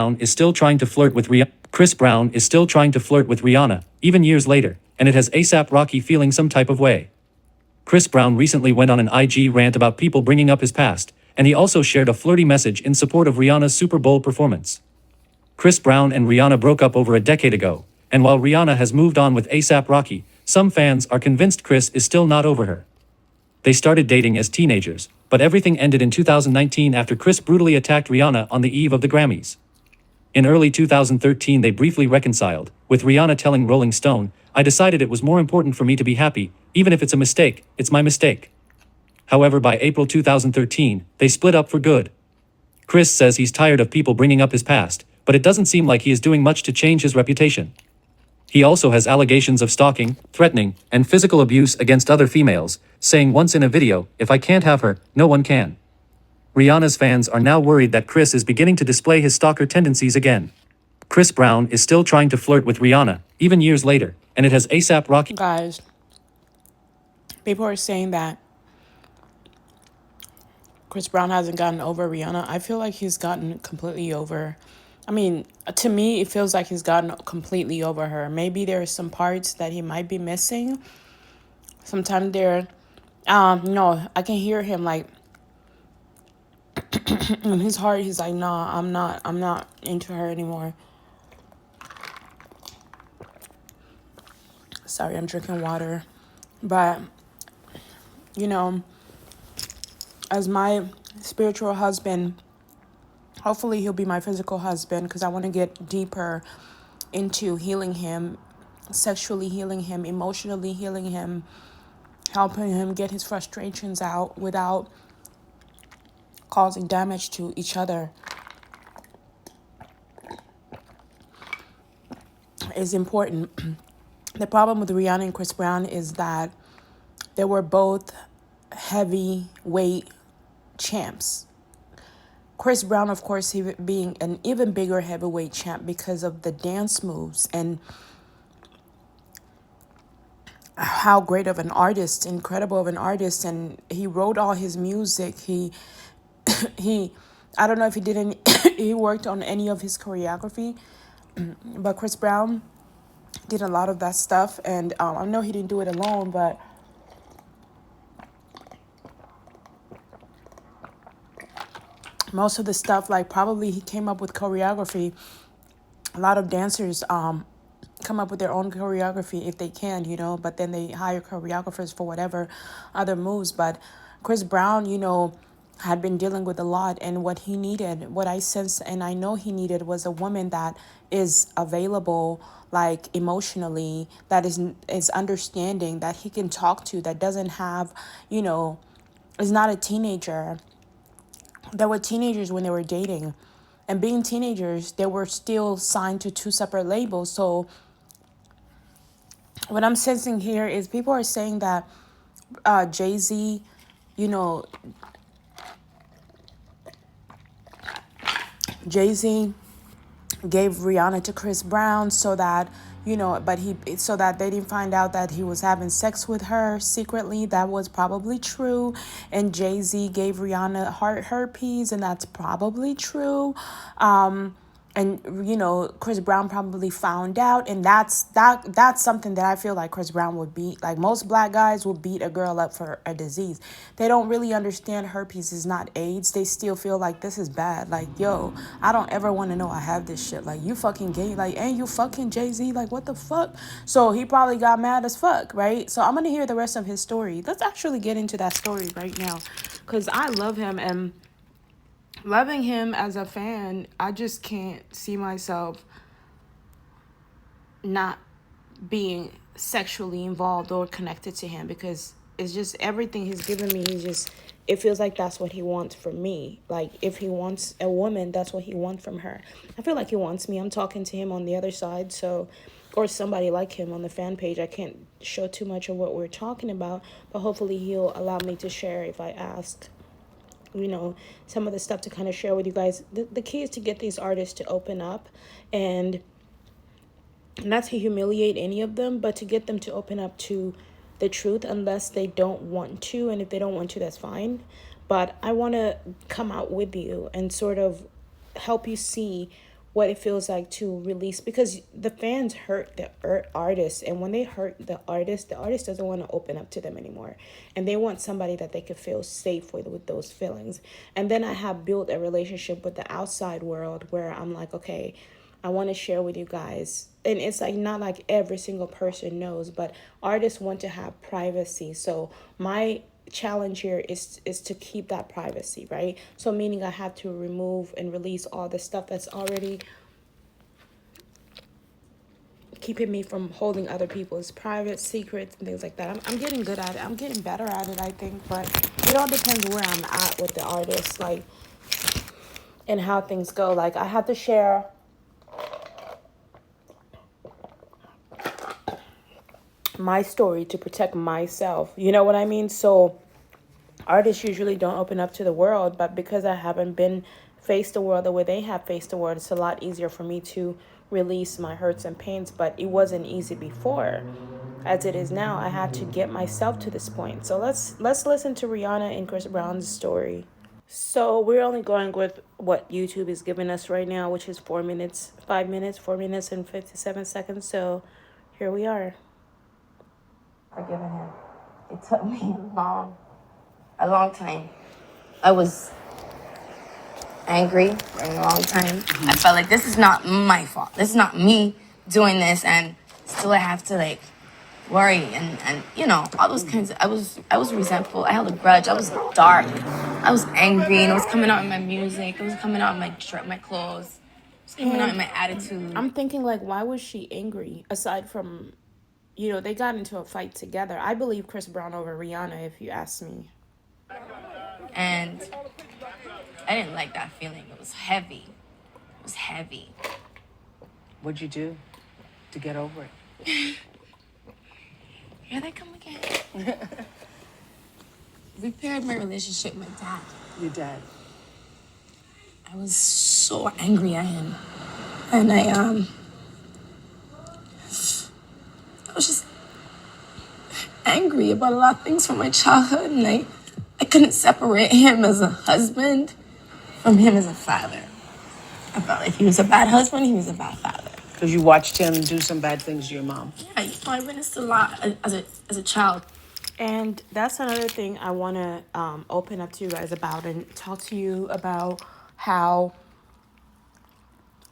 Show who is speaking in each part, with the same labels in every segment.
Speaker 1: is still trying to flirt with Rihanna. Chris Brown is still trying to flirt with Rihanna, even years later, and it has ASAP Rocky feeling some type of way. Chris Brown recently went on an IG rant about people bringing up his past, and he also shared a flirty message in support of Rihanna's Super Bowl performance. Chris Brown and Rihanna broke up over a decade ago, and while Rihanna has moved on with ASAP Rocky, some fans are convinced Chris is still not over her. They started dating as teenagers, but everything ended in 2019 after Chris brutally attacked Rihanna on the eve of the Grammys. In early 2013 they briefly reconciled, with Rihanna telling Rolling Stone, "I decided it was more important for me to be happy, even if it's a mistake, it's my mistake." However, by April 2013, they split up for good. Chris says he's tired of people bringing up his past, but it doesn't seem like he is doing much to change his reputation. He also has allegations of stalking, threatening, and physical abuse against other females, saying once in a video, "If I can't have her, no one can." Rihanna's fans are now worried that Chris is beginning to display his stalker tendencies again. Chris Brown is still trying to flirt with Rihanna, even years later, and it has ASAP Rocky.
Speaker 2: Guys, people are saying that Chris Brown hasn't gotten over Rihanna. I feel like he's gotten completely over. I mean, to me, it feels like he's gotten completely over her. Maybe there are some parts that he might be missing. Sometimes no, I can hear him like, in his heart, he's like, "Nah, I'm not into her anymore." Sorry, I'm drinking water. But, you know, as my spiritual husband, hopefully he'll be my physical husband, because I want to get deeper into healing him, sexually healing him, emotionally healing him, helping him get his frustrations out without causing damage to each other is important. The problem with Rihanna and Chris Brown is that they were both heavyweight champs. Chris Brown, of course, he being an even bigger heavyweight champ because of the dance moves and how great of an artist, incredible of an artist, and he wrote all his music. He I don't know if he did any he worked on any of his choreography, but Chris Brown did a lot of that stuff, and I know he didn't do it alone, but most of the stuff, like, probably he came up with choreography. A lot of dancers come up with their own choreography if they can, but then they hire choreographers for whatever other moves. But Chris Brown, had been dealing with a lot, and what he needed, what I sensed and I know he needed, was a woman that is available, like, emotionally, that is understanding, that he can talk to, that doesn't have, is not a teenager. They were teenagers when they were dating, and being teenagers, they were still signed to two separate labels. So what I'm sensing here is people are saying that Jay-Z, Jay-Z gave Rihanna to Chris Brown so that, so that they didn't find out that he was having sex with her secretly. That was probably true. And Jay-Z gave Rihanna herpes, and that's probably true. And Chris Brown probably found out, and that's something that I feel like Chris Brown would beat. Like, most black guys will beat a girl up for a disease. They don't really understand herpes is not AIDS. They still feel like this is bad. Like, yo, I don't ever want to know I have this shit. Like, you fucking gay, like, and you fucking Jay-Z, like, what the fuck? So he probably got mad as fuck, right? So I'm gonna hear the rest of his story. Let's actually get into that story right now, because I love him, and loving him as a fan, I just can't see myself not being sexually involved or connected to him, because it's just everything he's given me. It feels like that's what he wants from me. Like, if he wants a woman, that's what he wants from her. I feel like he wants me. I'm talking to him on the other side, or somebody like him on the fan page. I can't show too much of what we're talking about, but hopefully he'll allow me to share if I ask some of the stuff to kind of share with you guys. The key is to get these artists to open up, and not to humiliate any of them, but to get them to open up to the truth, unless they don't want to. And if they don't want to, that's fine. But I want to come out with you and sort of help you see what it feels like to release, because the fans hurt the artist, and when they hurt the artist doesn't want to open up to them anymore, and they want somebody that they could feel safe with those feelings. And then I have built a relationship with the outside world where I'm like, okay, I want to share with you guys. And it's like not like every single person knows, but artists want to have privacy. So my challenge here is to keep that privacy, right? So meaning I have to remove and release all the stuff that's already keeping me from holding other people's private secrets and things like that. I'm getting good at it. I'm getting better at it, I think, but it all depends where I'm at with the artist, like, and how things go. Like, I have to share my story to protect myself. You know what I mean? So artists usually don't open up to the world, but because I haven't been faced the world the way they have faced the world, it's a lot easier for me to release my hurts and pains. But it wasn't easy before, as it is now. I had to get myself to this point. So let's listen to Rihanna and Chris Brown's story. So we're only going with what YouTube is giving us right now, which is 4 minutes, 4 minutes and 57 seconds. So here we are.
Speaker 3: Forgiving him. It took me a long time. I was angry for a long time. I felt like this is not my fault. This is not me doing this, and still I have to like worry and you know all those kinds of. I was resentful. I held a grudge. I was dark. I was angry, and it was coming out in my music. It was coming out in my clothes. It was coming out in my attitude.
Speaker 2: I'm thinking, like, why was she angry? Aside from, they got into a fight together. I believe Chris Brown over Rihanna, if you ask me.
Speaker 3: And I didn't like that feeling. It was heavy. It was heavy.
Speaker 4: What'd you do to get over it?
Speaker 3: Here they come again. Repaired my relationship with my dad.
Speaker 4: Your dad.
Speaker 3: I was so angry at him. And I was just angry about a lot of things from my childhood, and I couldn't separate him as a husband from him as a father. I felt like he was a bad husband, he was a bad father.
Speaker 4: Because you watched him do some bad things to your mom.
Speaker 3: Yeah, I witnessed a lot as a child.
Speaker 2: And that's another thing I want to open up to you guys about and talk to you about, how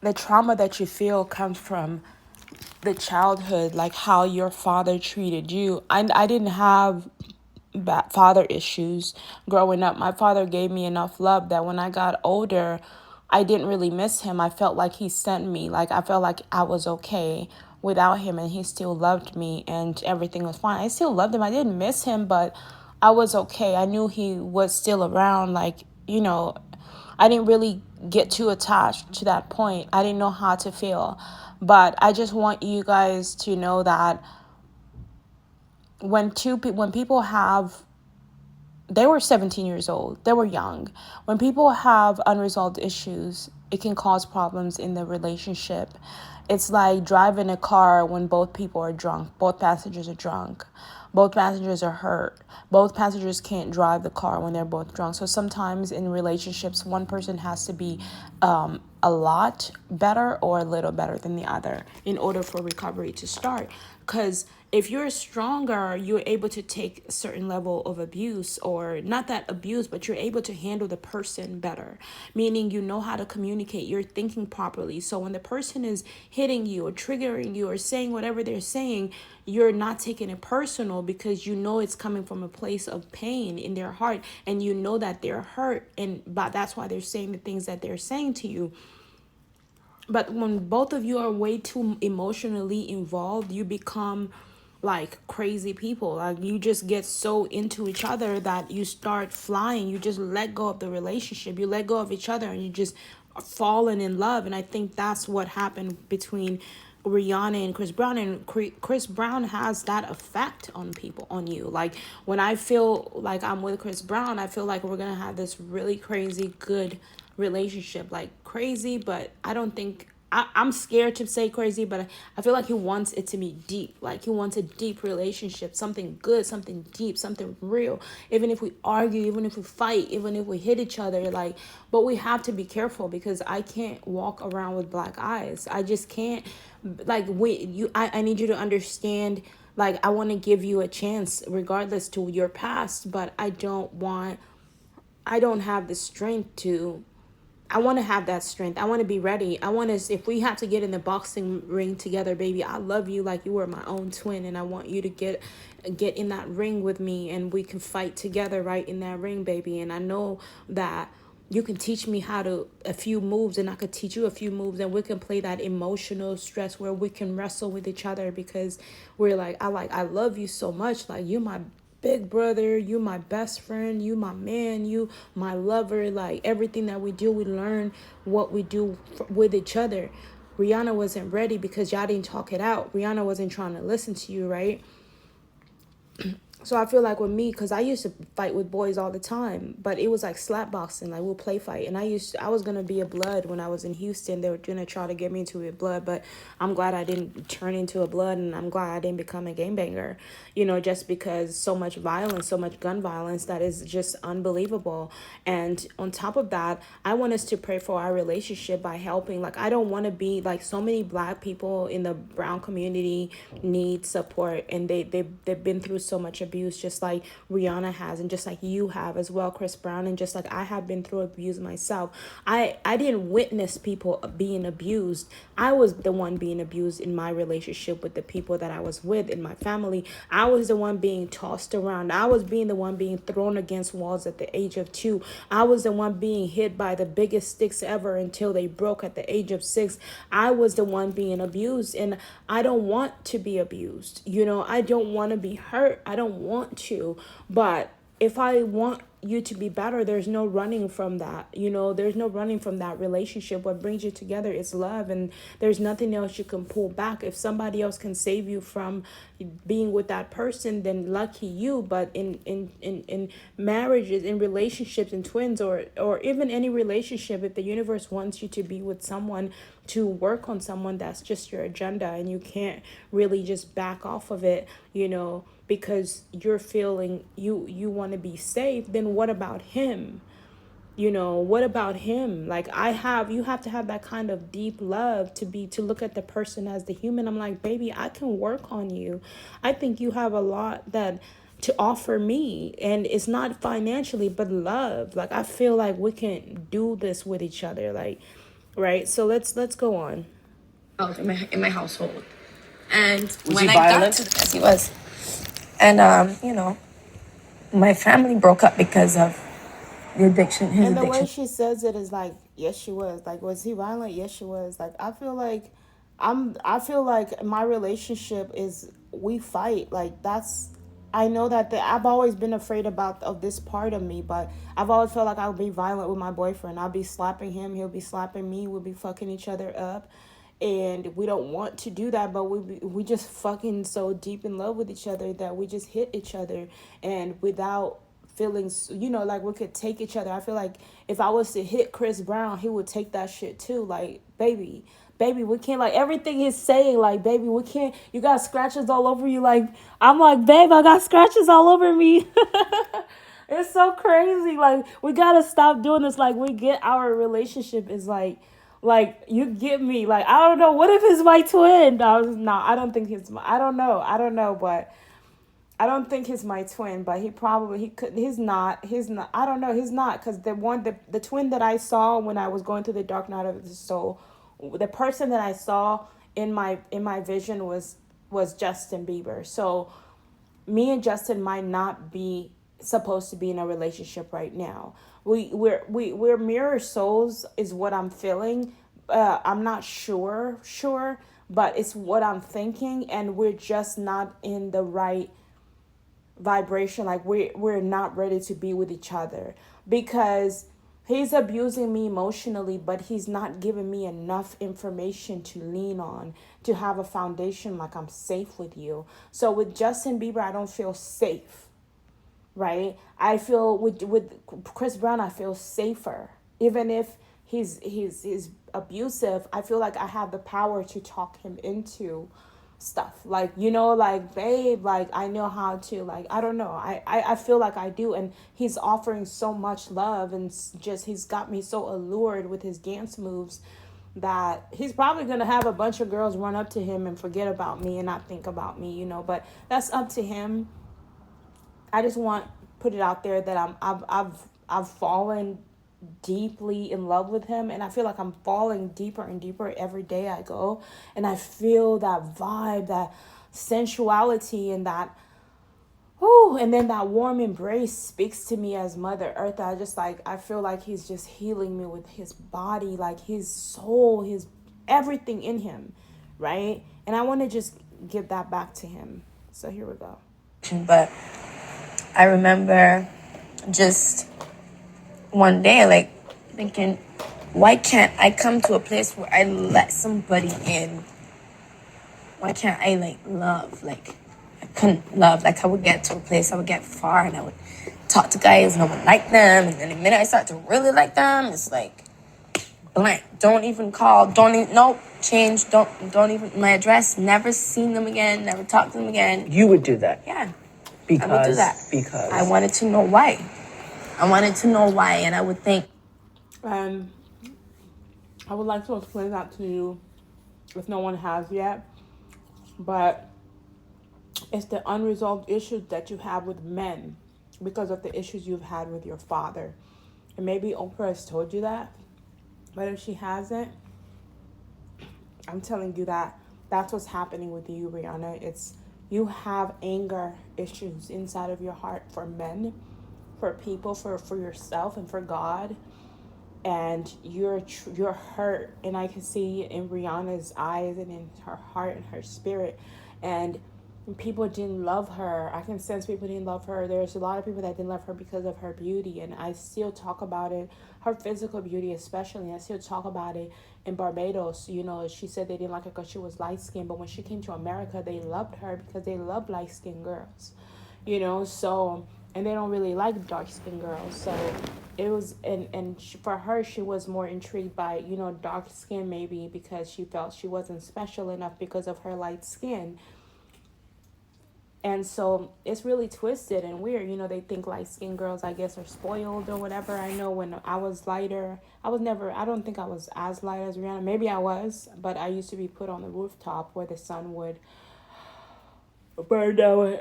Speaker 2: the trauma that you feel comes from the childhood, like how your father treated you. I didn't have bad father issues growing up. My father gave me enough love that when I got older, I didn't really miss him. I felt like he sent me. Like, I felt like I was okay without him, and he still loved me and everything was fine. I still loved him. I didn't miss him, but I was okay. I knew he was still around. Like, I didn't really get too attached to that point. I didn't know how to feel. But I just want you guys to know that when people have, they were 17 years old, they were young. When people have unresolved issues, it can cause problems in the relationship. It's like driving a car when both people are drunk. Both passengers are drunk. Both passengers are hurt. Both passengers can't drive the car when they're both drunk. So sometimes in relationships, one person has to be a lot better or a little better than the other in order for recovery to start. Because if you're stronger, you're able to take a certain level of abuse, or not that abuse, but you're able to handle the person better, meaning you know how to communicate, you're thinking properly. So when the person is hitting you or triggering you or saying whatever they're saying, you're not taking it personal, because you know it's coming from a place of pain in their heart, and you know that they're hurt, and but that's why they're saying the things that they're saying to you. But when both of you are way too emotionally involved, you become like crazy people. Like, you just get so into each other that you start flying. You just let go of the relationship. You let go of each other, and you just fallen in love. And I think that's what happened between Rihanna and Chris Brown. And Chris Brown has that effect on people, on you. Like, when I feel like I'm with Chris Brown, I feel like we're gonna have this really crazy good relationship. Like, crazy, but I don't think I'm scared to say crazy, but I feel like he wants it to be deep. Like he wants a deep relationship, something good, something deep, something real. Even if we argue, even if we fight, even if we hit each other, like, but we have to be careful because I can't walk around with black eyes. I just can't. Like I need you to understand. Like I want to give you a chance, regardless to your past, but I don't have the strength to. I want to have that strength. I want to be ready. I want to, if we have to get in the boxing ring together, baby, I love you like you were my own twin. And I want you to get in that ring with me and we can fight together right in that ring, baby. And I know that you can teach me how to a few moves and I could teach you a few moves and we can play that emotional stress where we can wrestle with each other because we're like, I love you so much. Like you're my big brother, you my best friend, you my man, you my lover. Like everything that we do, we learn what we do with each other. Rihanna wasn't ready because y'all didn't talk it out. Rihanna wasn't trying to listen to you, right? So I feel like with me, because I used to fight with boys all the time, but it was like slap boxing, like we'll play fight. And I was gonna be a blood when I was in Houston. They were gonna try to get me into a blood, but I'm glad I didn't turn into a blood, and I'm glad I didn't become a gangbanger. Just because so much violence, so much gun violence, that is just unbelievable. And on top of that, I want us to pray for our relationship by helping. Like I don't want to be like so many black people in the brown community need support, and they've been through so much abuse, just like Rihanna has, and just like you have as well, Chris Brown, and just like I have been through abuse myself. I didn't witness people being abused. I was the one being abused in my relationship with the people that I was with in my family. I was the one being tossed around. I was being the one being thrown against walls at the age of 2. I was the one being hit by the biggest sticks ever until they broke at the age of 6. I was the one being abused, and I don't want to be abused. I don't want to be hurt. I don't want to. But if I want you to be better, there's no running from that. There's no running from that relationship. What brings you together is love, and there's nothing else you can pull back. If somebody else can save you from being with that person, then lucky you. But in marriages, in relationships, in twins, or even any relationship, if the universe wants you to be with someone, to work on someone, that's just your agenda, and you can't really just back off of it, because you're feeling you want to be safe. Then what about him? What about him? Like you have to have that kind of deep love to look at the person as the human. I'm like, baby, I can work on you. I think you have a lot that to offer me, and it's not financially but love. Like I feel like we can do this with each other, like, right? So let's go on.
Speaker 3: In my household. And
Speaker 4: Was
Speaker 3: when
Speaker 4: he
Speaker 3: I
Speaker 4: violent?
Speaker 3: got to, yes, he was. And my family broke up because of the addiction, his
Speaker 2: And the way
Speaker 3: addiction.
Speaker 2: she says it is like, yes, she was. Like, was he violent? Yes, she was. Like, I feel like my relationship is, we fight. Like, I know that I've always been afraid of this part of me, but I've always felt like I would be violent with my boyfriend. I'll be slapping him, he'll be slapping me, we'll be fucking each other up. And we don't want to do that, but we just fucking so deep in love with each other that we just hit each other, and without feelings, like we could take each other. I feel like if I was to hit Chris Brown, he would take that shit too. Like, baby, we can't, like, everything he's saying, like, baby, we can't, you got scratches all over you. Like, I'm like, babe, I got scratches all over me. It's so crazy. Like, we gotta stop doing this. Like, we get our relationship is like you get me. Like, I don't know. What if it's my twin? No, I don't think I don't know, but I don't think he's my twin, but he could. He's not. I don't know. He's not, because the twin that I saw when I was going through the dark night of the soul, the person that I saw in my vision was Justin Bieber. So me and Justin might not be supposed to be in a relationship right now. We're mirror souls is what I'm feeling. I'm not sure, but it's what I'm thinking, and we're just not in the right vibration. Like we're not ready to be with each other, because he's abusing me emotionally, but he's not giving me enough information to lean on to have a foundation, like I'm safe with you. So with Justin Bieber, I don't feel safe, right? I feel with Chris Brown, I feel safer, even if he's abusive, I feel like I have the power to talk him into stuff, like, like, babe, like, I know how to, like, I don't know, I feel like I do. And he's offering so much love, and just he's got me so allured with his dance moves that he's probably going to have a bunch of girls run up to him and forget about me and not think about me, but that's up to him. I just want put it out there that I've fallen deeply in love with him, and I feel like I'm falling deeper and deeper every day I go, and I feel that vibe, that sensuality, and that and then that warm embrace speaks to me as Mother Earth. I feel like he's just healing me with his body, like his soul, his everything in him, right? And I want to just give that back to him. So here we go.
Speaker 3: But I remember just one day, like, thinking, why can't I come to a place where I let somebody in? Why can't I, like, love? Like, I couldn't love. Like, I would get to a place, I would get far, and I would talk to guys, and I would like them. And then the minute I start to really like them, it's like, blank. Don't even call. Don't even, nope, change. Don't even, my address, never seen them again, never talked to them again.
Speaker 4: You would do that?
Speaker 3: Yeah.
Speaker 4: Because?
Speaker 3: I would do that.
Speaker 4: Because?
Speaker 3: I wanted to know why. And I would think.
Speaker 2: I would like to explain that to you if no one has yet. But it's the unresolved issues that you have with men because of the issues you've had with your father. And maybe Oprah has told you that. But if she hasn't, I'm telling you that that's what's happening with you, Rihanna. It's you have anger issues inside of your heart for men, for people, for yourself, and for God. And you're hurt, and I can see it in Rihanna's eyes and in her heart and her spirit. And people didn't love her. I can sense people didn't love her. There's a lot of people that didn't love her because of her beauty, and I still talk about it, her physical beauty especially. I still talk about it in Barbados. She said they didn't like her because she was light-skinned, but when she came to America, they loved her because they love light-skinned girls, so, and they don't really like dark-skinned girls. So it was, for her, she was more intrigued by, dark skin, maybe because she felt she wasn't special enough because of her light skin. And so it's really twisted and weird. They think light-skinned girls, I guess, are spoiled or whatever. I know when I was lighter, I don't think I was as light as Rihanna. Maybe I was, but I used to be put on the rooftop where the sun would burn down,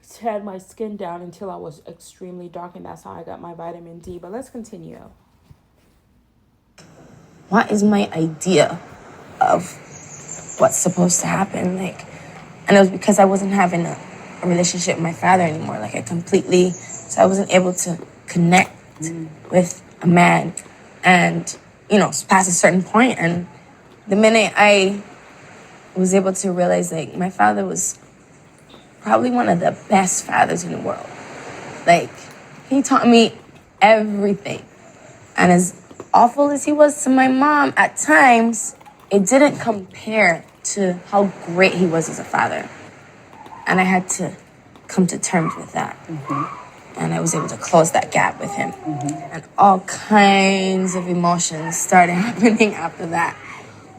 Speaker 2: tan my skin down until I was extremely dark, and that's how I got my vitamin D. But let's continue.
Speaker 3: What is my idea of what's supposed to happen? Like, and it was because I wasn't having a relationship with my father anymore. Like, so I wasn't able to connect with a man and, past a certain point. And the minute I was able to realize, like, my father was probably one of the best fathers in the world. Like, he taught me everything. And as awful as he was to my mom, at times, it didn't compare to how great he was as a father. And I had to come to terms with that. Mm-hmm. And I was able to close that gap with him. Mm-hmm. And all kinds of emotions started happening after that.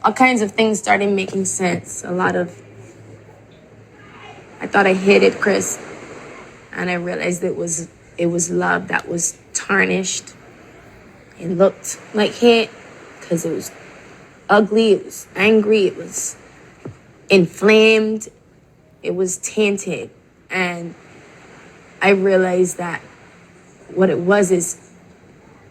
Speaker 3: All kinds of things started making sense. I thought I hated Chris, and I realized it was love that was tarnished. It looked like hate because it was ugly, it was angry, it was inflamed, it was tainted. And I realized that what it was is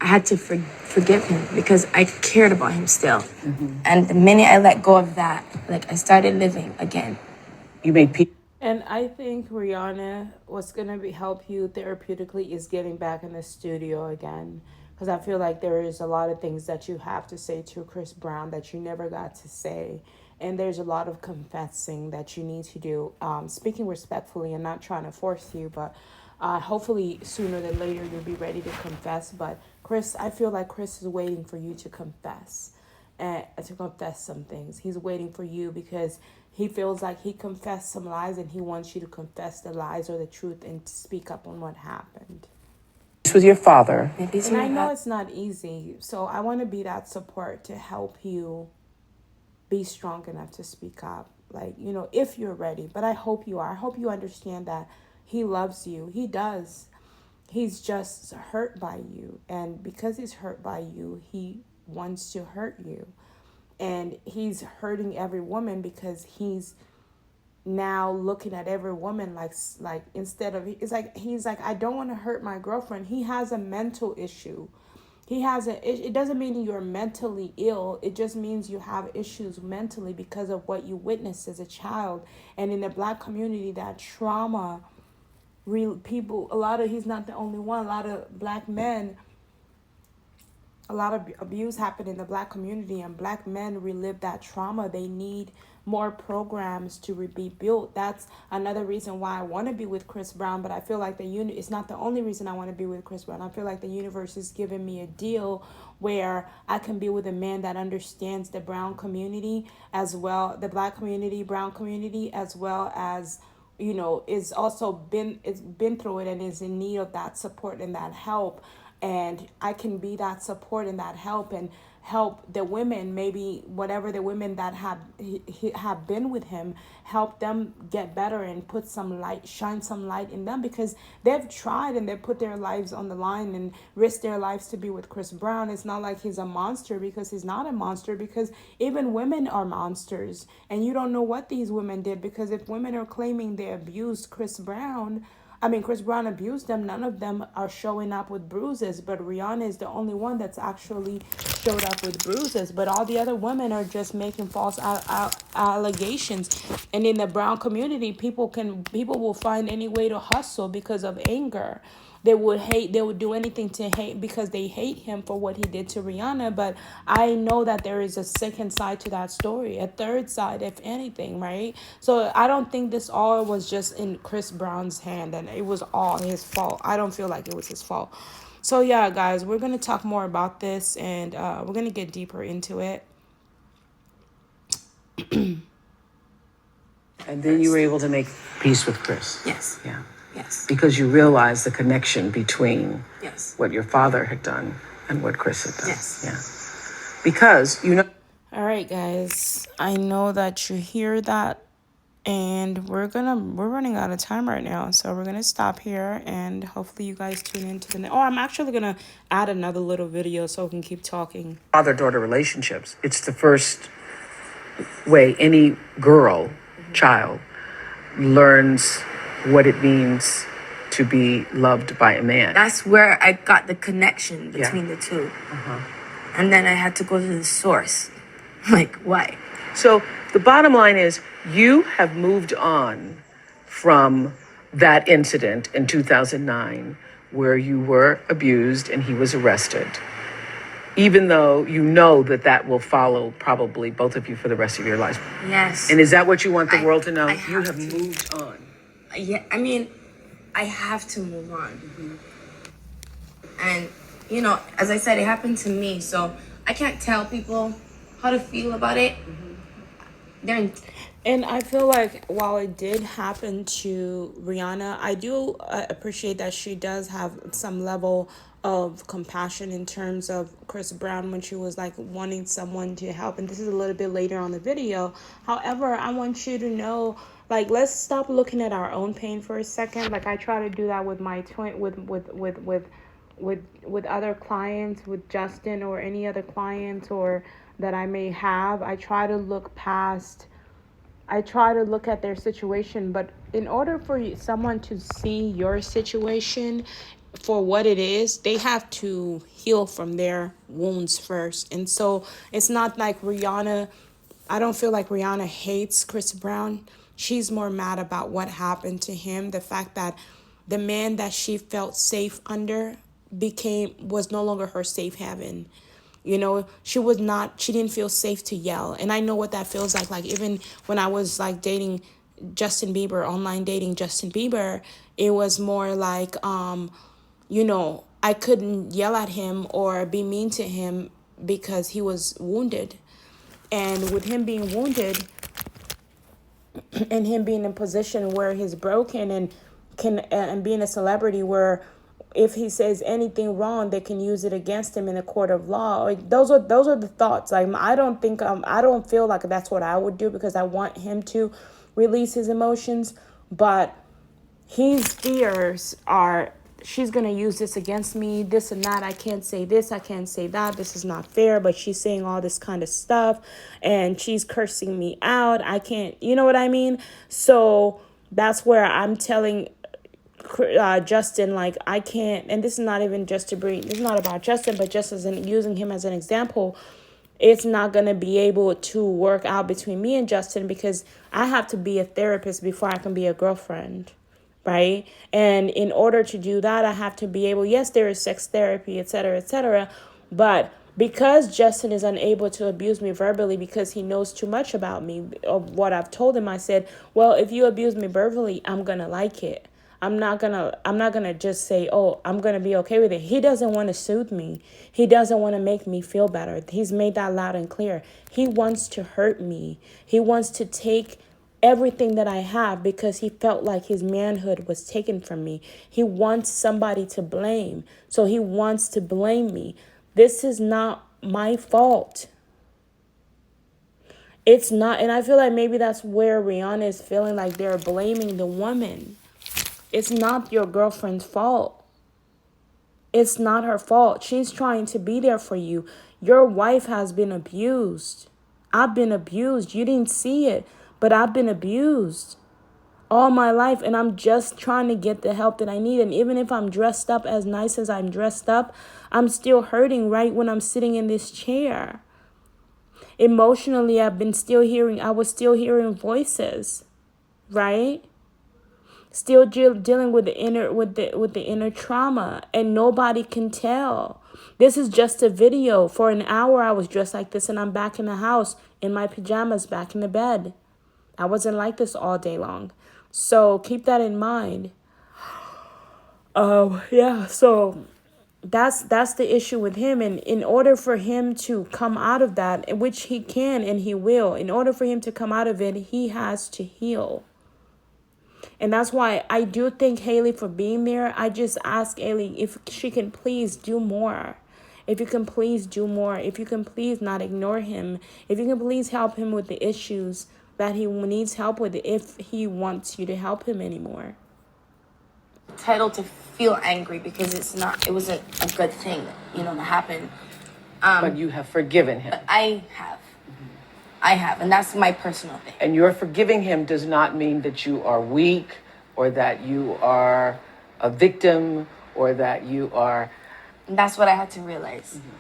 Speaker 3: I had to forgive him because I cared about him still. Mm-hmm. And the minute I let go of that, like, I started living again.
Speaker 4: You made peace.
Speaker 2: And I think, Rihanna, what's going to help you therapeutically is getting back in the studio again. Because I feel like there is a lot of things that you have to say to Chris Brown that you never got to say. And there's a lot of confessing that you need to do. Speaking respectfully and not trying to force you, but hopefully sooner than later you'll be ready to confess. But I feel like Chris is waiting for you to confess. And to confess some things. He's waiting for you because he feels like he confessed some lies and he wants you to confess the lies or the truth and speak up on what happened.
Speaker 4: with your father.
Speaker 3: Maybe
Speaker 2: And I know it's not easy. So I want to be that support to help you be strong enough to speak up. Like, you know, if you're ready. But I hope you are. I hope you understand that he loves you. He does. He's just hurt by you. And because he's hurt by you, he wants to hurt you. And he's hurting every woman because he's now looking at every woman like instead of, it's like he's like, I don't want to hurt my girlfriend. He has a mental issue. It doesn't mean you're mentally ill. It just means you have issues mentally because of what you witnessed as a child. And in the Black community, that trauma, people, he's not the only one. A lot of Black men, a lot of abuse happened in the Black community, and Black men relive that trauma. They need more programs to be built. That's another reason why I want to be with Chris Brown, but I feel like it's not the only reason I want to be with Chris Brown. I feel like the universe is giving me a deal where I can be with a man that understands the brown community as well, the Black community, brown community, as well as, you know, is also been through it and is in need of that support and that help. And I can be that support and that help and help the women, maybe whatever the women that have been with him, help them get better and shine some light in them, because they've tried and they put their lives on the line and risk their lives to be with Chris Brown. It's not like he's a monster, because he's not a monster, because even women are monsters, and you don't know what these women did, because if women are claiming they abused Chris Brown abused them, none of them are showing up with bruises, but Rihanna is the only one that's actually showed up with bruises. But all the other women are just making false allegations. And in the brown community, people will find any way to hustle because of anger. They would do anything to hate because they hate him for what he did to Rihanna. But I know that there is a second side to that story, a third side, if anything, right? So I don't think this all was just in Chris Brown's hand and it was all his fault. I don't feel like it was his fault. So yeah, guys, we're going to talk more about this, and we're going to get deeper into it.
Speaker 4: And then you were able to make peace with Chris.
Speaker 3: Yes.
Speaker 4: Yeah.
Speaker 3: Yes.
Speaker 4: Because you realized the connection between
Speaker 3: Yes.
Speaker 4: what your father had done and what Chris had done.
Speaker 3: Yes.
Speaker 4: Yeah. Because, you know.
Speaker 2: All right, guys, I know that you hear that, and we're running out of time right now, so we're gonna stop here, and hopefully you guys tune into the I'm actually gonna add another little video so we can keep talking.
Speaker 4: Father-daughter relationships, it's the first way any girl, child, learns what it means to be loved by a man.
Speaker 3: That's where I got the connection between the two. And then I had to go to the source. Like, why?
Speaker 4: So the bottom line is, you have moved on from that incident in 2009 where you were abused and he was arrested, even though you know that will follow probably both of you for the rest of your lives.
Speaker 3: Yes.
Speaker 4: And is that what you want the world to know? You have
Speaker 3: to.
Speaker 4: moved on.
Speaker 3: Yeah, I mean, I have to move on. And, you know, as I said, it happened to me, so I can't tell people how to feel about it.
Speaker 2: And I feel like while it did happen to Rihanna, I do appreciate that she does have some level of compassion in terms of Chris Brown when she was like wanting someone to help. And this is a little bit later on the video. However, I want you to know, like, let's stop looking at our own pain for a second. Like, I try to do that with my with other clients, with Justin or any other clients or that I may have. I try to look at their situation, but in order for someone to see your situation for what it is, they have to heal from their wounds first. And so it's not like Rihanna, I don't feel like Rihanna hates Chris Brown. She's more mad about what happened to him. The fact that the man that she felt safe under was no longer her safe haven. You know, she didn't feel safe to yell. And I know what that feels like. Like, even when I was like dating Justin Bieber, online dating Justin Bieber, it was more like, you know, I couldn't yell at him or be mean to him because he was wounded. And with him being wounded and him being in a position where he's broken and being a celebrity where if he says anything wrong, they can use it against him in a court of law. Like, those are the thoughts. Like, I don't feel like that's what I would do, because I want him to release his emotions. But his fears are, she's going to use this against me, this and that. I can't say this, I can't say that. This is not fair, but she's saying all this kind of stuff and she's cursing me out. I can't, you know what I mean? So that's where I'm telling Justin, like, I can't, and this is not even just to bring, it's not about Justin, but just using him as an example. It's not going to be able to work out between me and Justin, because I have to be a therapist before I can be a girlfriend, right? And in order to do that, I have to be able, yes, there is sex therapy, etc., but because Justin is unable to abuse me verbally because he knows too much about me, of what I've told him, I said, well, if you abuse me verbally, I'm going to like it. I'm not gonna just say, oh, I'm gonna be okay with it. He doesn't want to soothe me. He doesn't want to make me feel better. He's made that loud and clear. He wants to hurt me. He wants to take everything that I have because he felt like his manhood was taken from me. He wants somebody to blame. So he wants to blame me. This is not my fault. It's not, and I feel like maybe that's where Rihanna is feeling like they're blaming the woman. It's not your girlfriend's fault. It's not her fault. She's trying to be there for you. Your wife has been abused. I've been abused. You didn't see it, but I've been abused all my life, and I'm just trying to get the help that I need. And even if I'm dressed up as nice as I'm dressed up, I'm still hurting right when I'm sitting in this chair. Emotionally, I was still hearing voices, right? Still dealing with the inner trauma, and nobody can tell. This is just a video. For an hour I was dressed like this, and I'm back in the house in my pajamas, back in the bed. I wasn't like this all day long. So keep that in mind. So that's the issue with him. And in order for him to come out of that, which he can and he will, in order for him to come out of it, he has to heal. And that's why I do thank Haley for being there. I just ask Haley if she can please do more. If you can please do more. If you can please not ignore him. If you can please help him with the issues that he needs help with, if he wants you to help him anymore.
Speaker 3: Entitled to feel angry because it wasn't a good thing, that happened.
Speaker 4: But you have forgiven him.
Speaker 3: I have, and that's my personal thing.
Speaker 4: And your forgiving him does not mean that you are weak, or that you are a victim, or that you are...
Speaker 3: And that's what I had to realize.
Speaker 2: Mm-hmm.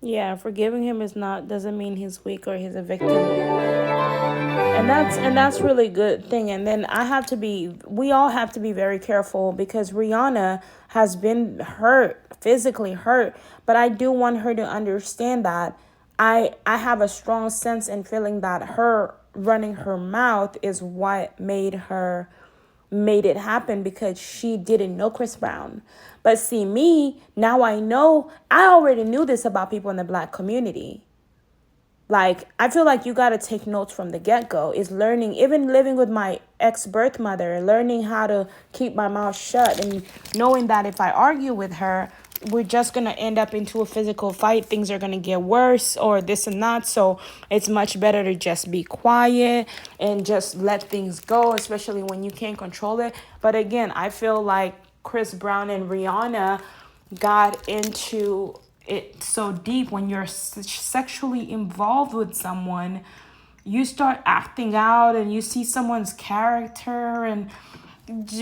Speaker 2: Yeah, forgiving him doesn't mean he's weak or he's a victim. And that's really good thing. And then we all have to be very careful, because Rihanna has been hurt, physically hurt, but I do want her to understand that I have a strong sense and feeling that her running her mouth is what made it happen, because she didn't know Chris Brown. But see, me, now I already knew this about people in the Black community. Like, I feel like you got to take notes from the get-go. Is learning, even living with my ex-birth mother, learning how to keep my mouth shut, and knowing that if I argue with her, we're just going to end up into a physical fight. Things are going to get worse, or this and that. So it's much better to just be quiet and just let things go, especially when you can't control it. But again, I feel like Chris Brown and Rihanna got into it so deep. When you're sexually involved with someone, you start acting out and you see someone's character. And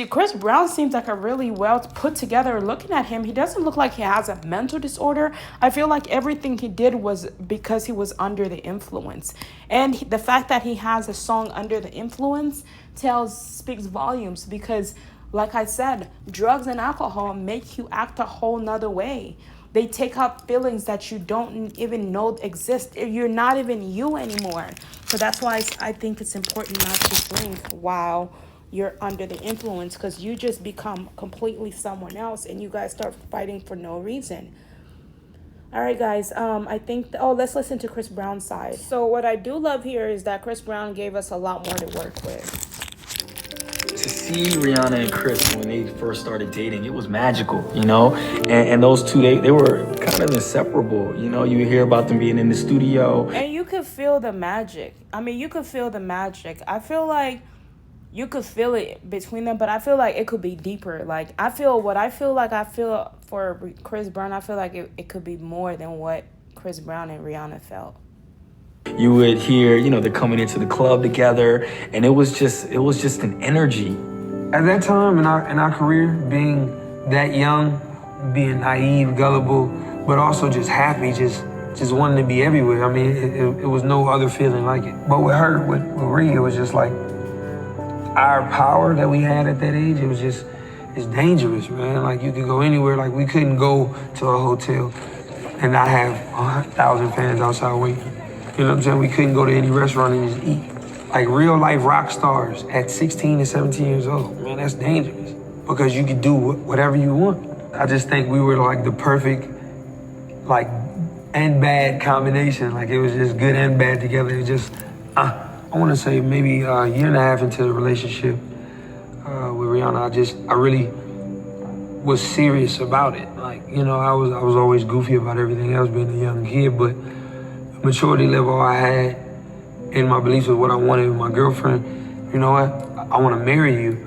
Speaker 2: Chris Brown seems like a really well put together. Looking at him, he doesn't look like he has a mental disorder. I feel like everything he did was because he was under the influence. And the fact that he has a song Under the Influence speaks volumes, because like I said, drugs and alcohol make you act a whole nother way. They take out feelings that you don't even know exist. You're not even you anymore. So that's why I think it's important not to drink while you're under the influence, because you just become completely someone else and you guys start fighting for no reason. All right, guys, I think, let's listen to Chris Brown's side. So what I do love here is that Chris Brown gave us a lot more to work with.
Speaker 5: To see Rihanna and Chris when they first started dating, it was magical, you know? And those two, they were kind of inseparable, you know? You hear about them being in the studio.
Speaker 2: And you could feel the magic. I mean, you could feel the magic. I feel like you could feel it between them, but I feel like it could be deeper. Like, I feel for Chris Brown, I feel like it could be more than what Chris Brown and Rihanna felt.
Speaker 5: You would hear, you know, they're coming into the club together, and it was just an energy.
Speaker 6: At that time in our career, being that young, being naive, gullible, but also just happy, just wanting to be everywhere. I mean, it was no other feeling like it. But with her, with Rhea, it was just like our power that we had at that age. It was just, it's dangerous, man. Like, you could go anywhere. Like, we couldn't go to a hotel and not have 1,000 fans outside waiting. You know what I'm saying? We couldn't go to any restaurant and just eat. Like, real life rock stars at 16 and 17 years old. Man, that's dangerous because you could do whatever you want. I just think we were like the perfect, like, and bad combination. Like, it was just good and bad together. It was just, I want to say maybe a year and a half into the relationship with Rihanna, I really was serious about it. Like, you know, I was always goofy about everything else being a young kid, but the maturity level I had and my beliefs of what I wanted with my girlfriend, you know what? I want to marry you,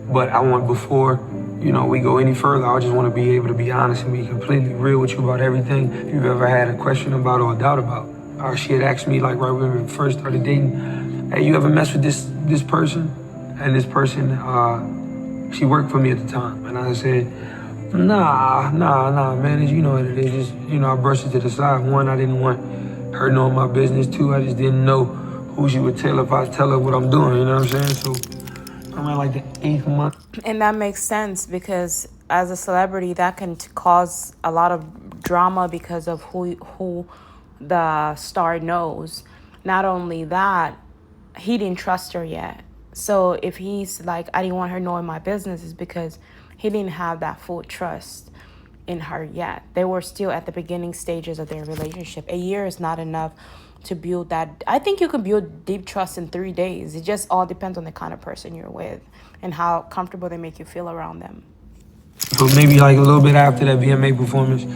Speaker 6: but I want, before, you know, we go any further, I just want to be able to be honest and be completely real with you about everything you've ever had a question about or a doubt about. Or she had asked me, like, right when we first started dating, hey, you ever mess with this person? And this person, she worked for me at the time. And I said, nah, man, you know what it is. Just, you know, I brushed it to the side. One, I didn't want her knowing my business. Two, I just didn't know who she would tell if I tell her what I'm doing, you know what I'm saying? So I'm at like the 8th month.
Speaker 2: And that makes sense because as a celebrity, that can cause a lot of drama because of who the star knows. Not only that, he didn't trust her yet. So if he's like, I didn't want her knowing my business, is because he didn't have that full trust in her yet. They were still at the beginning stages of their relationship. A year is not enough to build that. I think you can build deep trust in 3 days. It just all depends on the kind of person you're with and how comfortable they make you feel around them.
Speaker 6: So maybe like a little bit after that VMA performance,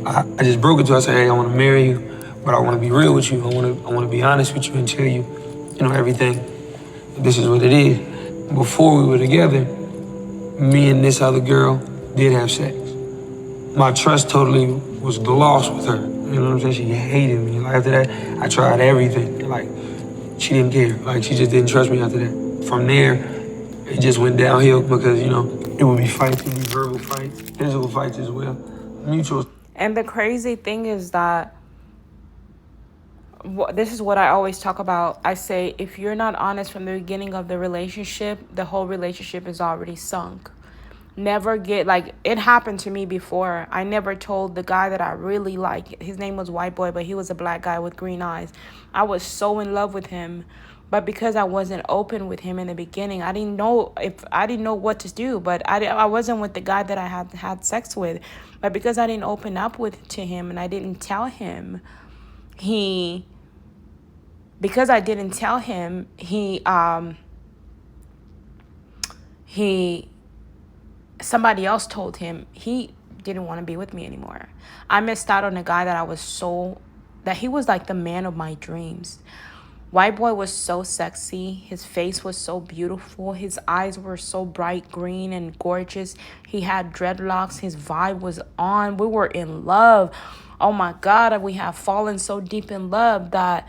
Speaker 6: I just broke it to her. I said, hey, I want to marry you, but I want to be real with you. I want to be honest with you and tell you, you know, everything. This is what it is. Before we were together, me and this other girl did have sex. My trust totally was lost with her. You know what I'm saying? She hated me. Like, after that, I tried everything. Like, she didn't care. Like, she just didn't trust me after that. From there, it just went downhill because, you know, it would be fights, it would be verbal fights, physical fights as well, mutual.
Speaker 2: And the crazy thing is that this is what I always talk about. I say, if you're not honest from the beginning of the relationship, the whole relationship is already sunk. Never get, like, it happened to me before. I never told the guy that I really liked. His name was White Boy, but he was a black guy with green eyes. I was so in love with him. But because I wasn't open with him in the beginning, I didn't know what to do. But I wasn't with the guy that I had sex with. But because I didn't open up to him and I didn't tell him, somebody else told him he didn't want to be with me anymore. I missed out on a guy that he was like the man of my dreams. White Boy was so sexy. His face was so beautiful. His eyes were so bright green and gorgeous. He had dreadlocks. His vibe was on. We were in love. Oh my God, we have fallen so deep in love that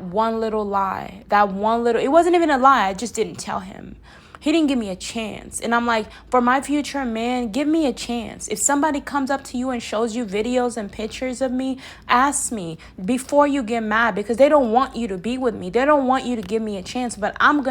Speaker 2: one little lie, it wasn't even a lie. I just didn't tell him. He didn't give me a chance. And I'm like, for my future man, give me a chance. If somebody comes up to you and shows you videos and pictures of me, ask me before you get mad, because they don't want you to be with me. They don't want you to give me a chance, but I'm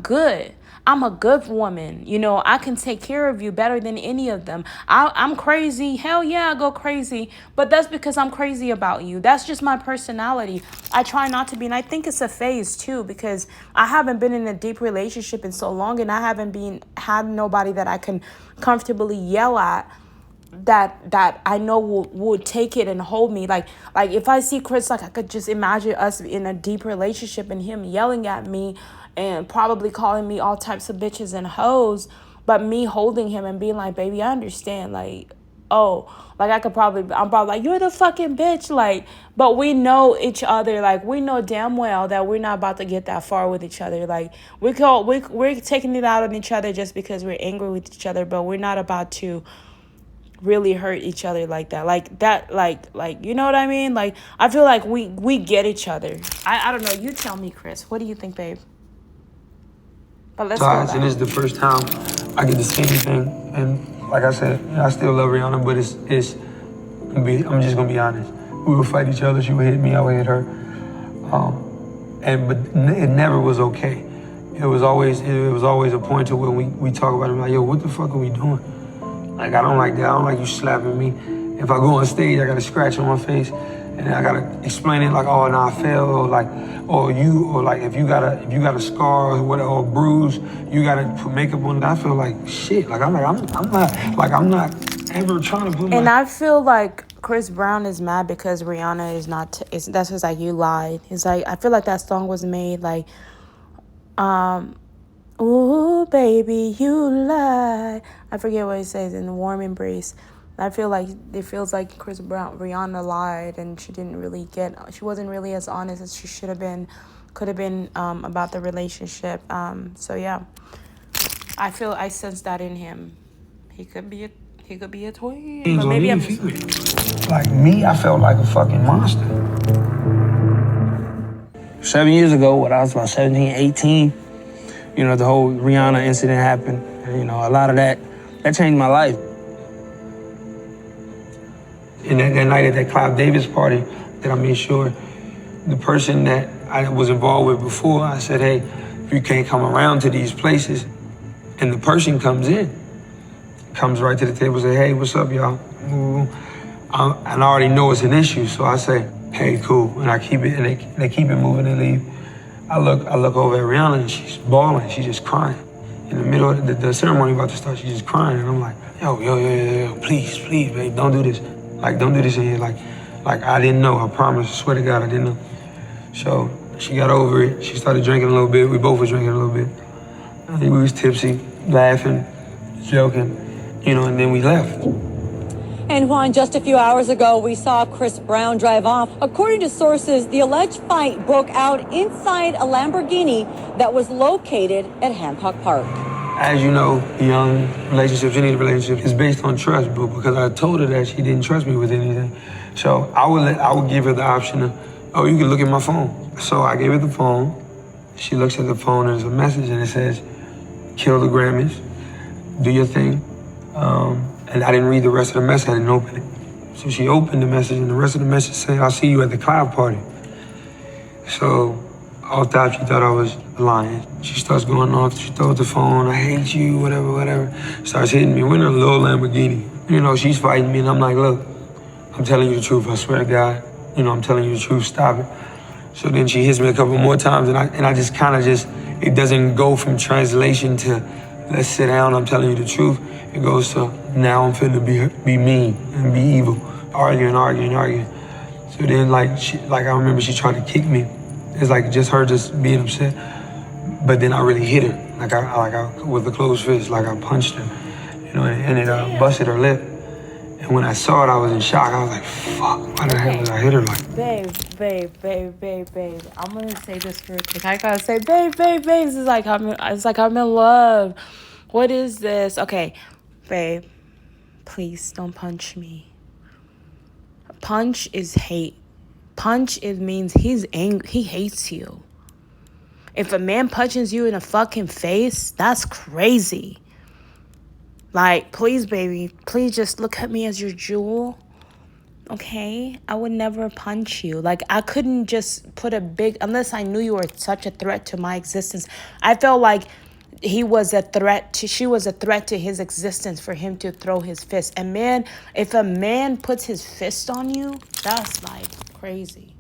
Speaker 2: good. I'm a good woman. You know, I can take care of you better than any of them. I'm crazy. Hell yeah, I go crazy. But that's because I'm crazy about you. That's just my personality. I try not to be. And I think it's a phase too, because I haven't been in a deep relationship in so long, and I haven't had nobody that I can comfortably yell at that I know will take it and hold me. Like if I see Chris, like I could just imagine us in a deep relationship and him yelling at me and probably calling me all types of bitches and hoes, but me holding him and being like, baby, I understand. Like, oh, like I'm probably like, you're the fucking bitch. Like, but we know each other. Like, we know damn well that we're not about to get that far with each other. Like, we're taking it out on each other just because we're angry with each other, but we're not about to really hurt each other like that. Like you know what I mean? Like, I feel like we get each other. I don't know. You tell me, Chris. What do you think, babe? But let's go
Speaker 6: And
Speaker 2: back.
Speaker 6: this is the first time I get to see anything. And like I said, I still love Rihanna, but I'm just gonna be honest. We would fight each other. She would hit me, I would hit her. But it never was okay. It was always a point to when we talk about it, like, yo, what the fuck are we doing? Like, I don't like that. I don't like you slapping me. If I go on stage, I got a scratch on my face, and I gotta explain it like, oh, no, I fell, or like, if you got a scar or whatever, or a bruise, you gotta put makeup on it. I feel like shit. Like I'm not ever trying to put my.
Speaker 2: And I feel like Chris Brown is mad because Rihanna is not. That's just like, you lied. It's like, I feel like that song was made like, ooh, baby, you lied. I forget what it says in the Warm Embrace. I feel like it feels like Rihanna lied, and she wasn't really as honest as she could have been about the relationship. So yeah, I sense that in him. He could be a twin, but maybe I'm just...
Speaker 6: Like me, I felt like a fucking monster.
Speaker 7: 7 years ago, when I was about 17, 18, the whole Rihanna incident happened. And, a lot of that changed my life.
Speaker 6: And that night at that Clive Davis party, that I made sure the person that I was involved with before, I said, hey, if you can't come around to these places, and the person comes right to the table, say, hey, what's up, y'all? And I already know it's an issue, so I say, hey, cool, and I keep it, and they keep it moving and leave. I look over at Rihanna, and she's bawling, she's just crying. In the middle of the ceremony about to start, she's just crying, and I'm like, yo, please, babe, don't do this. Like, don't do this in here. Like I didn't know. I promise. I swear to God, I didn't know. So she got over it. She started drinking a little bit. We both were drinking a little bit. I think we was tipsy, laughing, joking, and then we left.
Speaker 8: And Juan, just a few hours ago, we saw Chris Brown drive off. According to sources, the alleged fight broke out inside a Lamborghini that was located at Hancock Park.
Speaker 6: As you know, young relationships, any relationship is based on trust, but because I told her that, she didn't trust me with anything. So I would give her the option of, you can look at my phone. So I gave her the phone. She looks at the phone, and there's a message, and it says, kill the Grammys, do your thing. And I didn't read the rest of the message, I didn't open it. So she opened the message, and the rest of the message said, I'll see you at the Cloud party. So all thought she thought I was lying. She starts going off, she throws the phone, I hate you, whatever. Starts hitting me. We're in a little Lamborghini. She's fighting me, and I'm like, look, I'm telling you the truth, I swear to God. I'm telling you the truth, stop it. So then she hits me a couple more times, and I just kind of it doesn't go from translation to, let's sit down, I'm telling you the truth. It goes to, now I'm finna be mean and be evil, arguing. So then, I remember she tried to kick me. It's like just her just being upset. But then I really hit her, like I with a closed fist, like I punched her, and it busted her lip. And when I saw it, I was in shock. I was like, fuck, why the hell did I hit her like?
Speaker 2: Babe. I'm gonna say this real quick. I gotta say, babe. It's like I'm in love. What is this? Okay, babe, please don't punch me. Punch is hate. Punch, it means he's angry. He hates you. If a man punches you in the fucking face, that's crazy. Like, please, baby, please just look at me as your jewel. Okay? I would never punch you. Like, I couldn't just put unless I knew you were such a threat to my existence. I felt like she was a threat to his existence for him to throw his fist. And man, if a man puts his fist on you, that's like crazy.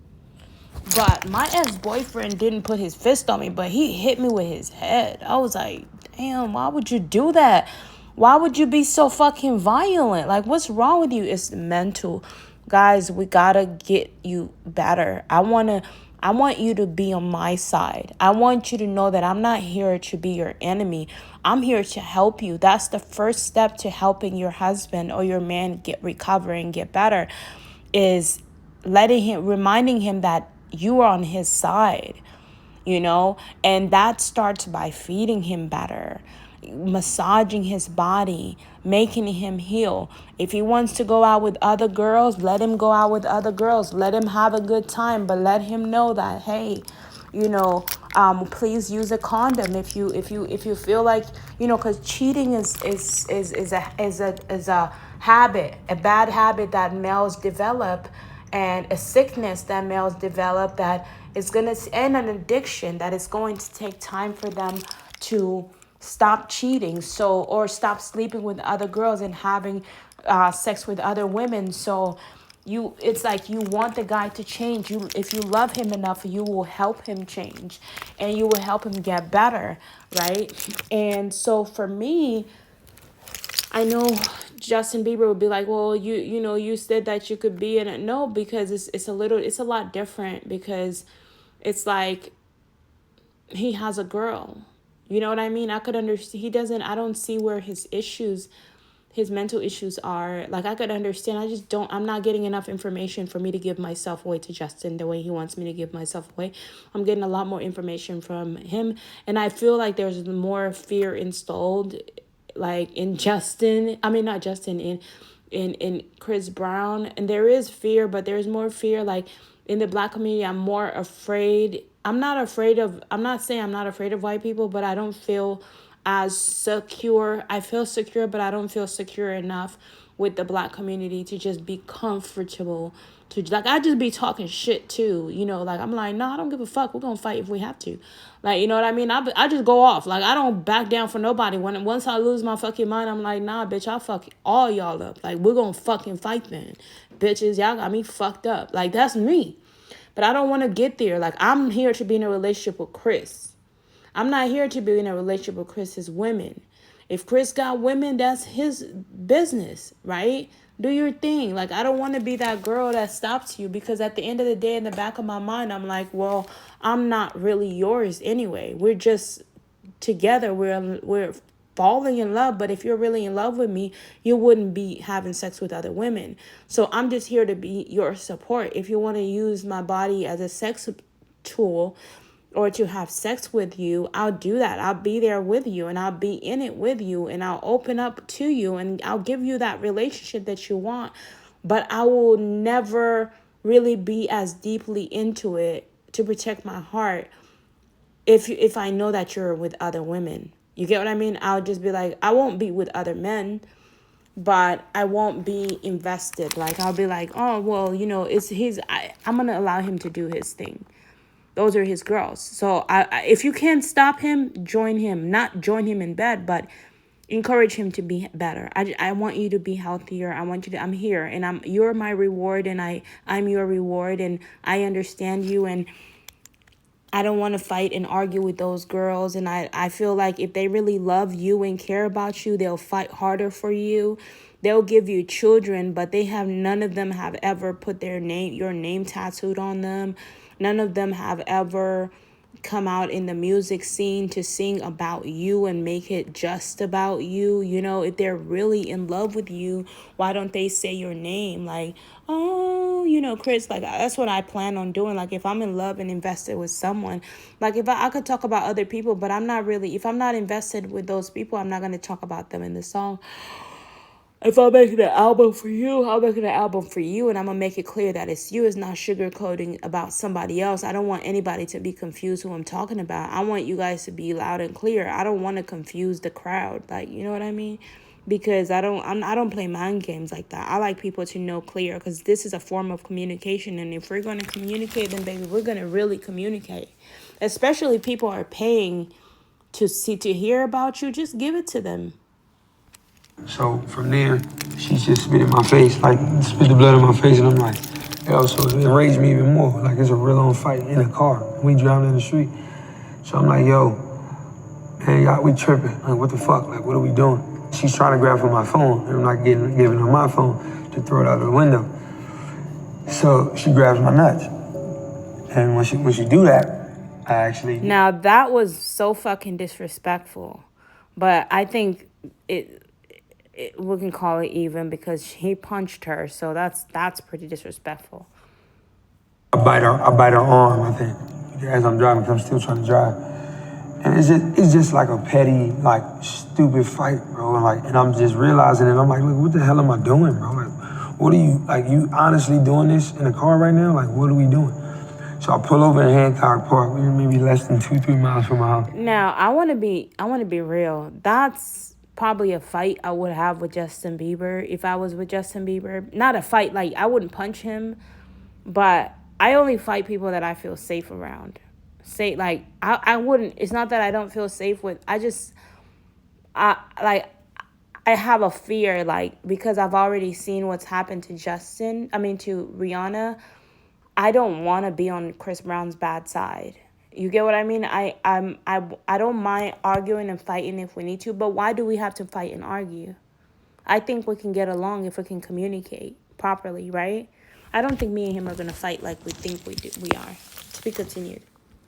Speaker 2: But my ex-boyfriend didn't put his fist on me, but he hit me with his head. I was like, damn, why would you do that? Why would you be so fucking violent? Like, what's wrong with you? It's mental. Guys, we gotta get you better. I want you to be on my side. I want you to know that I'm not here to be your enemy. I'm here to help you. That's the first step to helping your husband or your man recover and get better, is reminding him that you are on his side, and that starts by feeding him better, massaging his body, making him heal. If he wants to go out with other girls, let him go out with other girls. Let him have a good time, but let him know that, hey, please use a condom if you feel like, because cheating is a habit, a bad habit that males develop, and a sickness that males develop that is going to end an addiction that is going to take time for them to stop cheating, or stop sleeping with other girls and having sex with other women. So it's like you want the guy to change. If you love him enough, you will help him change, and you will help him get better, right? And so for me, I know Justin Bieber would be like, well, you said that you could be in it. No, because it's a lot different, because it's like he has a girl. You know what I mean? I could understand. I don't see where his mental issues are. Like, I could understand. I'm not getting enough information for me to give myself away to Justin the way he wants me to give myself away. I'm getting a lot more information from him. And I feel like there's more fear installed, like in in Chris Brown. And there is fear, but there's more fear. Like in the Black community, I'm more afraid. I'm not saying I'm not afraid of white people, but I don't feel as secure. I feel secure, but I don't feel secure enough with the Black community to just be comfortable. I just be talking shit too, like I'm like, no, I don't give a fuck. We're gonna fight if we have to. Like, you know what I mean? I just go off. Like, I don't back down for nobody. Once I lose my fucking mind, I'm like, nah, bitch, I'll fuck all y'all up. Like, we're gonna fucking fight then. Bitches, y'all got me fucked up. Like, that's me. But I don't want to get there. Like, I'm here to be in a relationship with Chris. I'm not here to be in a relationship with Chris's women. If Chris got women, that's his business, right? Do your thing. Like, I don't want to be that girl that stops you, because at the end of the day, in the back of my mind, I'm like, well, I'm not really yours anyway. We're just together. We're falling in love. But if you're really in love with me, you wouldn't be having sex with other women. So I'm just here to be your support. If you want to use my body as a sex tool or to have sex with you, I'll do that. I'll be there with you, and I'll be in it with you, and I'll open up to you, and I'll give you that relationship that you want. But I will never really be as deeply into it to protect my heart if I know that you're with other women. You get what I mean? I'll just be like, I won't be with other men, but I won't be invested. Like, I'll be like, oh, well, I'm going to allow him to do his thing. Those are his girls. So if you can't stop him, join him. Not join him in bed, but encourage him to be better. I want you to be healthier. I'm here, and you're my reward, and I'm your reward, and I understand you, and I don't want to fight and argue with those girls. And I feel like if they really love you and care about you, they'll fight harder for you. They'll give you children, but none of them have ever put your name tattooed on them. None of them have ever come out in the music scene to sing about you and make it just about you. If they're really in love with you, why don't they say your name? Like, oh, Chris, like, that's what I plan on doing. Like, if I'm in love and invested with someone, like, if I could talk about other people, but if I'm not invested with those people, I'm not going to talk about them in the song. If I'm making an album for you, I'll make an album for you, and I'm going to make it clear that it's you. It's not sugarcoating about somebody else. I don't want anybody to be confused who I'm talking about. I want you guys to be loud and clear. I don't want to confuse the crowd. Like, you know what I mean? Because I don't play mind games like that. I like people to know clear, because this is a form of communication, and if we're going to communicate, then baby, we're going to really communicate. Especially people are paying to hear about you. Just give it to them.
Speaker 6: So from there, she just spit in my face, like spit the blood in my face, and I'm like, yo, so it enraged me even more. Like, it's a real on fight in a car. We driving in the street. So I'm like, yo, man, y'all, we tripping. Like, what the fuck? Like, what are we doing? She's trying to grab for my phone, and I'm not giving her my phone to throw it out the window. So she grabs my nuts. And when she do that, I actually...
Speaker 2: Now, that was so fucking disrespectful. But I think we can call it even because he punched her. So that's pretty disrespectful.
Speaker 6: I bite her arm, I think, as I'm driving, because I'm still trying to drive. And it's just like a petty, like, stupid fight, bro. And I'm just realizing it. I'm like, look, what the hell am I doing, bro? Like, what are you honestly doing this in the car right now? Like, what are we doing? So I pull over in Hancock Park, maybe less than 2-3 miles from my house.
Speaker 2: Now, I want to be real. That's probably a fight I would have with Justin Bieber if I was with Justin Bieber. Not a fight, like, I wouldn't punch him, but I only fight people that I feel safe around. I wouldn't, it's not that I don't feel safe with, I have a fear, like, because I've already seen what's happened to to Rihanna. I don't want to be on Chris Brown's bad side. You get what I mean? I don't mind arguing and fighting if we need to, but why do we have to fight and argue? I think we can get along if we can communicate properly, right? I don't think me and him are going to fight like we think we are. To be continued.